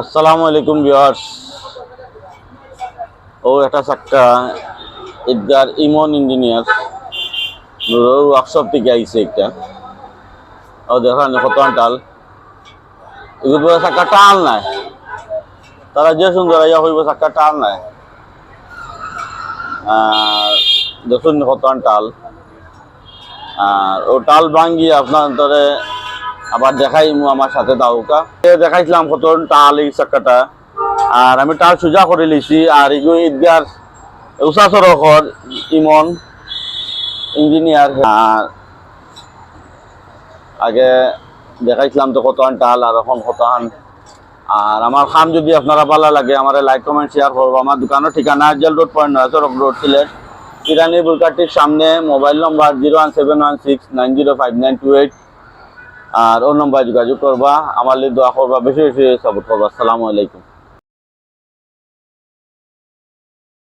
আসসালামু আলাইকুম ভিউয়ার্স। ও একটা চাক্কা ঈদগার ইমন ইঞ্জিনিয়ার ওয়ার্কশপ থেকে আইছে একটা। ও দেখেন কত টাল এগুলো চাক্কা টাল নাই, তারা যে সুন্দর ইয়া হইব চাক্কা টাল নাই। দেখুন কত টাল, আর ও টাল ভাঙ্গি আপনার ধরে আবার দেখাই আমার সাথে দাউকা দেখাইছিলাম কত টাল এই চাক্কাটা। আর আমি টাল সোজা করে লিছি। আর এগুলো ঈদগার উষা সড়কর ইমন ইঞ্জিনিয়ার। আর আগে দেখাইছিলাম তো কত টাল আর এখন কত। আর আমার খাম যদি আপনারা ভালো লাগে আমার লাইক কমেন্ট শেয়ার করবো। আমার দোকানের ঠিকানা জেল রোড পয়েন্ট সড়ক রোড সিলেট, ইরানি বুলকাটির সামনে। মোবাইল নম্বর 01716905928। আর ও নম্বর যোগাযোগ করবা। আমার দোয়া করবা, বেশি বেশি সাপোর্ট করবা। আসসালামু আলাইকুম।